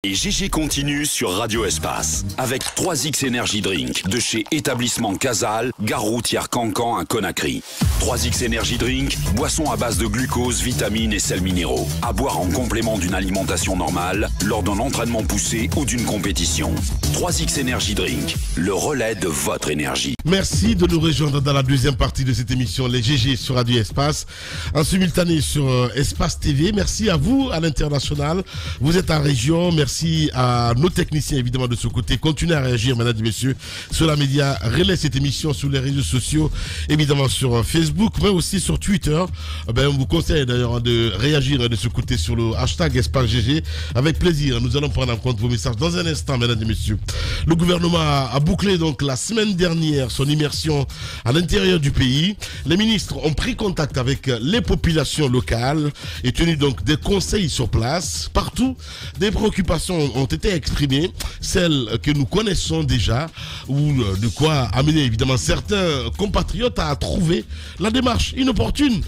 Et GG continue sur Radio Espace avec 3X Energy Drink de chez Établissement Casal, gare routière Cancan à Conakry. 3X Energy Drink, boisson à base de glucose, vitamines et sels minéraux. À boire en complément d'une alimentation normale, lors d'un entraînement poussé ou d'une compétition. 3X Energy Drink, le relais de votre énergie. Merci de nous rejoindre dans la deuxième partie de cette émission, les GG sur Radio Espace, en simultané sur Espace TV. Merci à vous à l'international. Vous êtes en région. Merci à nos techniciens évidemment de ce côté. Continuez à réagir, mesdames et messieurs, sur la média. Relaie cette émission sur les réseaux sociaux, évidemment sur Facebook, mais aussi sur Twitter. On vous conseille d'ailleurs de réagir de ce côté sur le hashtag Espace GG. Avec plaisir, nous allons prendre en compte vos messages dans un instant, mesdames et messieurs. Le gouvernement a bouclé donc la semaine dernière son immersion à l'intérieur du pays. Les ministres ont pris contact avec les populations locales et tenu donc des conseils sur place. Partout, des préoccupations ont été exprimées, celles que nous connaissons déjà, ou de quoi amener évidemment certains compatriotes à trouver la démarche inopportune.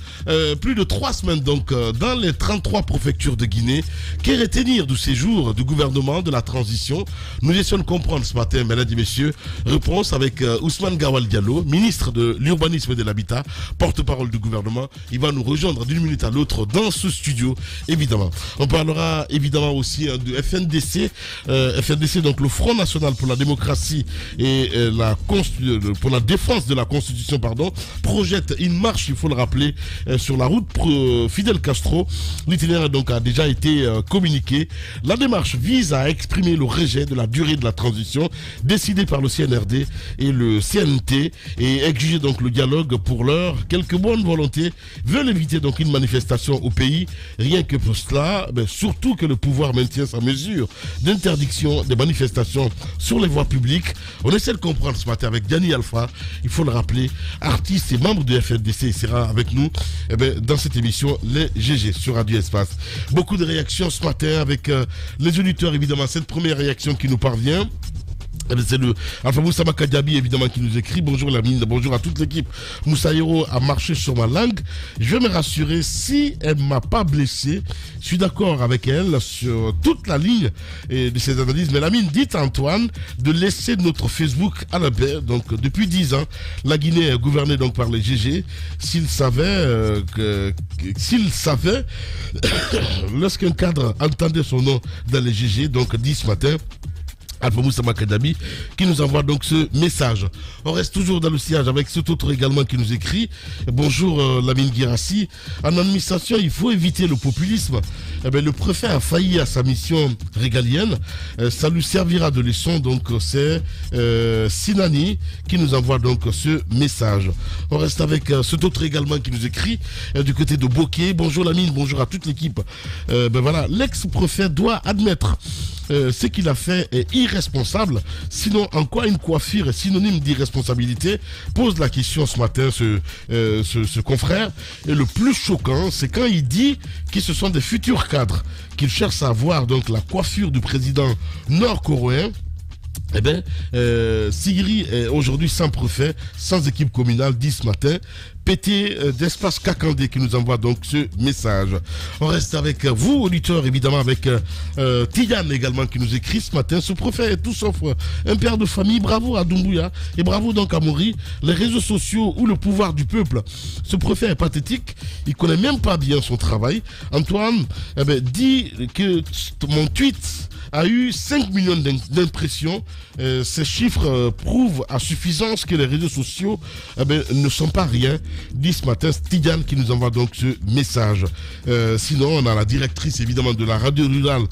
Plus de 3 semaines donc dans les 33 préfectures de Guinée. Que retenir du séjour du gouvernement de la transition? Nous essayons de comprendre ce matin, mesdames et messieurs. Réponse avec Ousmane Gawal Diallo, ministre de l'Urbanisme et de l'Habitat, porte-parole du gouvernement. Il va nous rejoindre d'une minute à l'autre dans ce studio, évidemment. On parlera évidemment aussi de FNDC. FNDC, donc le Front National pour la démocratie et pour la défense de la Constitution, projette une marche, il faut le rappeler, sur la route Fidel Castro. L'itinéraire donc a déjà été communiqué. La démarche vise à exprimer le rejet de la durée de la transition décidée par le CNRD et le CNT et exiger donc le dialogue. Pour l'heure, quelques bonnes volontés veulent éviter donc une manifestation au pays. Rien que pour cela, surtout que le pouvoir maintient sa mesure d'interdiction des manifestations sur les voies publiques. On essaie de comprendre ce matin avec Danny Alpha, il faut le rappeler, artiste et membre de FNDC. Il sera avec nous dans cette émission, les GG sur Radio Espace. Beaucoup de réactions ce matin avec les auditeurs, évidemment. Cette première réaction qui nous parvient, c'est le Alpha Moussa Makadiabi évidemment qui nous écrit: bonjour la mine, bonjour à toute l'équipe. Moussa Hiro a marché sur ma langue. Je vais me rassurer, si elle ne m'a pas blessé, je suis d'accord avec elle sur toute la ligne de ses analyses. Mais la mine, dit Antoine de laisser notre Facebook à la paix. Donc depuis 10 ans, la Guinée est gouvernée donc par les GG. S'il savait lorsqu'un cadre entendait son nom dans les GG, donc dit ce matin Alpha Moussa Makadabi, qui nous envoie donc ce message. On reste toujours dans le sillage avec cet autre également qui nous écrit: bonjour Lamine Girassi, en administration il faut éviter le populisme. Le préfet a failli à sa mission régalienne, ça lui servira de leçon. Donc c'est Sinani qui nous envoie donc ce message. On reste avec cet autre également qui nous écrit du côté de Bokeh: bonjour Lamine, bonjour à toute l'équipe. Voilà, l'ex-préfet doit admettre ce qu'il a fait est irresponsable. Sinon, en quoi une coiffure est synonyme d'irresponsabilité? Pose la question ce matin ce confrère. Et le plus choquant, c'est quand il dit que ce sont des futurs cadres qu'il cherche à avoir donc la coiffure du président nord-coréen. Sigiri est aujourd'hui sans préfet, sans équipe communale, dit ce matin. Pété d'Espace Kakandé qui nous envoie donc ce message. On reste avec vous, auditeurs, évidemment, avec Tiyan également qui nous écrit ce matin: ce préfet est tout sauf un père de famille. Bravo à Doumbouya et bravo donc à Mori. Les réseaux sociaux ou le pouvoir du peuple. Ce préfet est pathétique, il connaît même pas bien son travail. Antoine dit que mon tweet a eu 5 millions d'impressions. Ces chiffres prouvent à suffisance que les réseaux sociaux ne sont pas rien, dit ce matin Stidiane qui nous envoie donc ce message. Sinon, on a la directrice évidemment de la radio rurale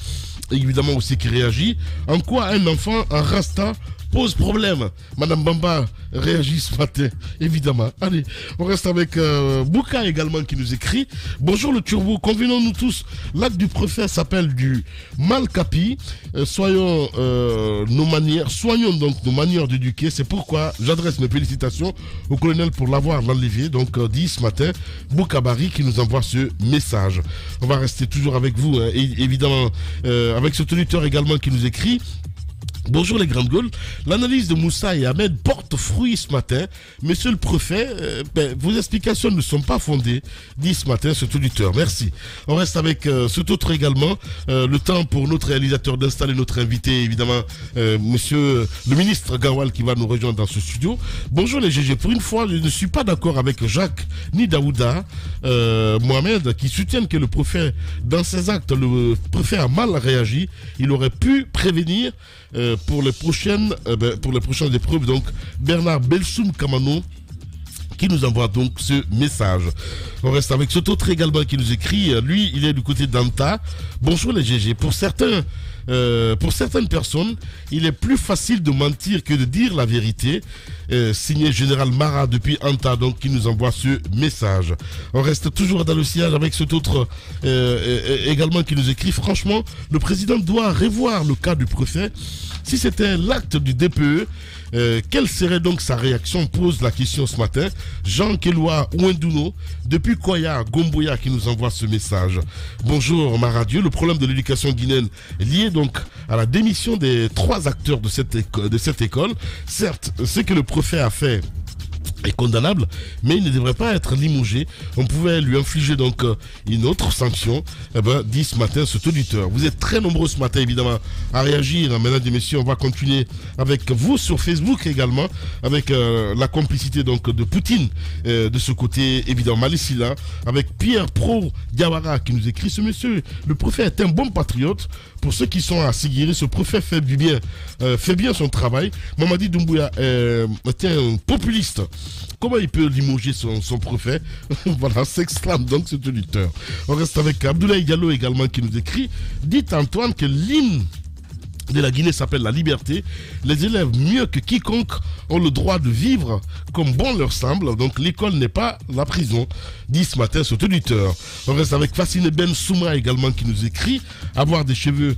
évidemment aussi qui réagit. En quoi un enfant en rasta pose problème? Madame Bamba réagit ce matin, évidemment. Allez, on reste avec Bouka également qui nous écrit: bonjour le turbo, convenons-nous tous, l'acte du préfet s'appelle du mal-capi. Soignons donc nos manières d'éduquer. C'est pourquoi j'adresse mes félicitations au colonel pour l'avoir enlevé. Donc dit ce matin Bouka Bari qui nous envoie ce message. On va rester toujours avec vous, évidemment, avec ce auditeur également qui nous écrit: Bonjour les grandes gueules. L'analyse de Moussa et Ahmed porte fruit ce matin. Monsieur le préfet, vos explications ne sont pas fondées, dit ce matin cet auditeur. Merci. On reste avec cet autre également. Le temps pour notre réalisateur d'installer notre invité, évidemment, monsieur le ministre Gawal qui va nous rejoindre dans ce studio. Bonjour les GG. Pour une fois, je ne suis pas d'accord avec Jacques ni Daouda Mohamed qui soutiennent que le préfet, dans ses actes, le préfet a mal réagi. Il aurait pu prévenir pour les prochaines épreuves. Donc Bernard Belsoum Kamano qui nous envoie donc ce message. On reste avec cet autre également qui nous écrit. Lui, il est du côté d'Anta. Bonjour les GG. Pour certaines personnes, il est plus facile de mentir que de dire la vérité. Signé Général Mara depuis Anta, donc qui nous envoie ce message. On reste toujours dans le sillage avec cet autre également qui nous écrit. Franchement, le président doit revoir le cas du préfet. Si c'était l'acte du DPE, quelle serait donc sa réaction? Pose la question ce matin. Jean Keloua Ouendouno, depuis Koya, Gomboya, qui nous envoie ce message. Bonjour Maradieu, le problème de l'éducation guinéenne est lié donc à la démission des 3 acteurs de cette école. Certes, ce que le préfet a fait est condamnable, mais il ne devrait pas être limogé. On pouvait lui infliger donc une autre sanction. Dit ce matin cet auditeur. Vous êtes très nombreux ce matin évidemment à réagir. Mesdames et messieurs, on va continuer avec vous sur Facebook également, avec la complicité donc de Poutine de ce côté évidemment Malissila, avec Pierre Pro Diawara qui nous écrit: ce monsieur, le préfet est un bon patriote. Pour ceux qui sont à Sigiri, ce préfet fait bien son travail. Mamadi Doumbouya est un populiste. Comment il peut limoger son préfet? Voilà, s'exclame donc cet auditeur. On reste avec Abdoulaye Diallo également qui nous écrit: dites Antoine que l'hymne de la Guinée s'appelle la liberté. Les élèves, mieux que quiconque, ont le droit de vivre comme bon leur semble. Donc l'école n'est pas la prison, dit ce matin cet auditeur. On reste avec Fassine Ben Souma également qui nous écrit: avoir des cheveux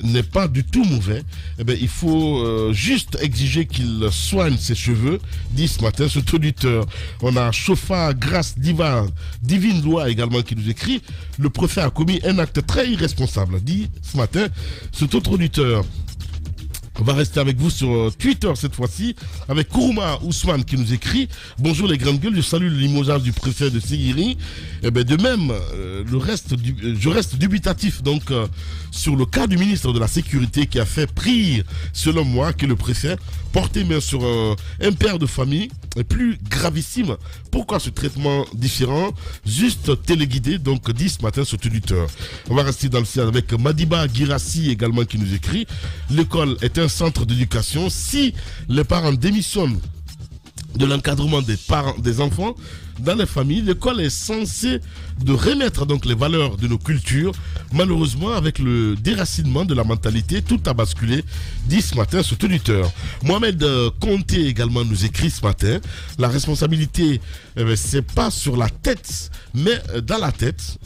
n'est pas du tout mauvais. Il faut juste exiger qu'il soigne ses cheveux, dit ce matin cet auditeur. On a Chofa Grâce Divine Loi également qui nous écrit: le préfet a commis un acte très irresponsable, dit ce matin cet autre auditeur. On va rester avec vous sur Twitter cette fois-ci, avec Kourouma Ousmane qui nous écrit: bonjour les grandes gueules, je salue le limogeage du préfet de Sigiri. De même, je reste dubitatif donc sur le cas du ministre de la Sécurité qui a fait prier, selon moi, que le préfet portait main sur un père de famille est plus gravissime. Pourquoi ce traitement différent? Juste téléguidé, donc dit ce matin ce auditeur. On va rester dans le ciel avec Madiba Girassi également qui nous écrit: l'école est un centre d'éducation. Si les parents démissionnent de l'encadrement des enfants dans les familles, l'école est censée de remettre donc les valeurs de nos cultures. Malheureusement, avec le déracinement de la mentalité, tout a basculé, dit ce matin cet auditeur. Mohamed Conté également nous écrit ce matin: la responsabilité, c'est pas sur la tête, mais dans la tête.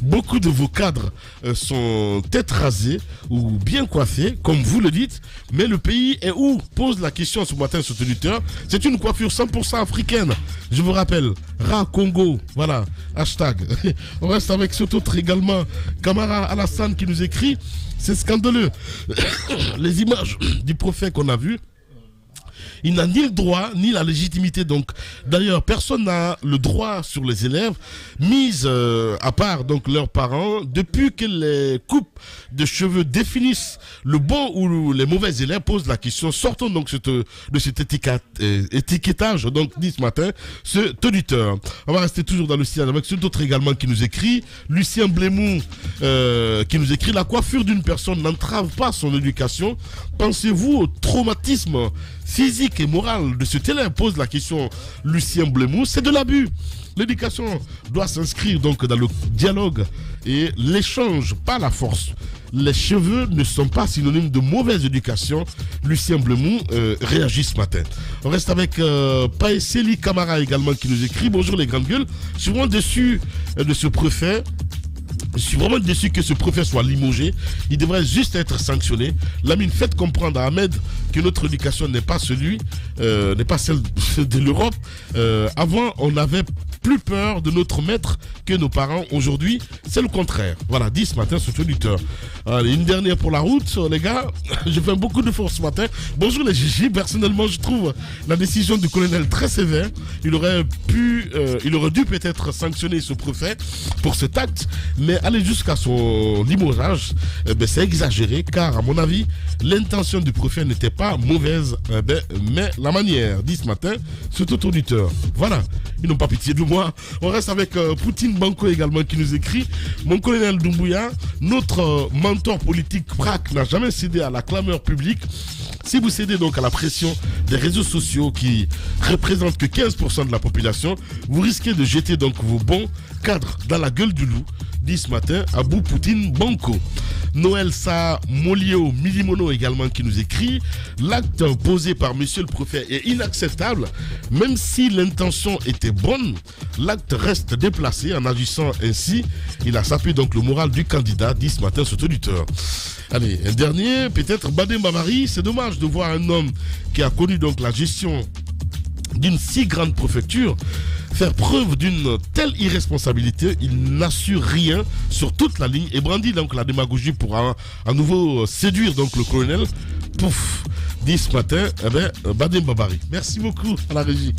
Beaucoup de vos cadres sont tête rasée ou bien coiffés, comme vous le dites, mais le pays est où? Pose la question ce matin cet auditeur. C'est une coiffure 100% africaine. Je vous rappelle, Ra Congo, voilà, hashtag. On reste avec cet autre également, Kamara Alassane qui nous écrit: c'est scandaleux. Les images du prophète qu'on a vues, il n'a ni le droit ni la légitimité. Donc d'ailleurs personne n'a le droit sur les élèves, mis à part donc leurs parents. Depuis que les coupes de cheveux définissent le bon ou les mauvais élèves, pose la question. Sortons donc de cet étiquetage, donc dit ce matin ce auditeur. On va rester toujours dans le ciel avec cet autre également qui nous écrit, Lucien Blémou qui nous écrit: la coiffure d'une personne n'entrave pas son éducation. Pensez-vous au traumatisme physique et moral de cet élève? Pose la question Lucien Blémou. C'est de l'abus. L'éducation doit s'inscrire donc dans le dialogue et l'échange, pas la force. Les cheveux ne sont pas synonymes de mauvaise éducation. Lucien Blemou réagit ce matin. On reste avec Paeseli Kamara également qui nous écrit: bonjour les grandes gueules. Je suis vraiment déçu de ce préfet. Je suis vraiment déçu que ce préfet soit limogé. Il devrait juste être sanctionné. Lamine, faites comprendre à Ahmed que notre éducation n'est pas celle de l'Europe. Avant, on avait plus peur de notre maître que nos parents. Aujourd'hui, c'est le contraire. Voilà, dit ce matin sur Twitter. Allez, une dernière pour la route, les gars. Je fais beaucoup de force ce matin. Bonjour les Gigi. Personnellement, je trouve la décision du colonel très sévère. Il aurait dû peut-être sanctionner ce préfet pour cet acte, mais aller jusqu'à son limogeage, c'est exagéré, car à mon avis, l'intention du préfet n'était pas mauvaise, mais la manière, dit ce matin, sur tout auditeur. Voilà, ils n'ont pas pitié de moi. On reste avec Poutine Banco également qui nous écrit: mon colonel Doumbouya, notre mentor politique braque n'a jamais cédé à la clameur publique. Si vous cédez donc à la pression des réseaux sociaux qui représentent que 15% de la population, vous risquez de jeter donc vos bons cadres dans la gueule du loup, dit ce matin Abou Poutine Banco. Noël Sa Molio Milimono également qui nous écrit: l'acte posé par monsieur le préfet est inacceptable. Même si l'intention était bonne, l'acte reste déplacé. En agissant ainsi, il a sapé donc le moral du candidat, dit ce matin sur Twitter. Allez, un dernier, peut-être Badem Babari. C'est dommage de voir un homme qui a connu donc la gestion d'une si grande préfecture faire preuve d'une telle irresponsabilité. Il n'assure rien sur toute la ligne et brandit donc la démagogie pour à nouveau séduire donc le colonel. Pouf, dit ce matin, Badem Babari. Merci beaucoup à la régie.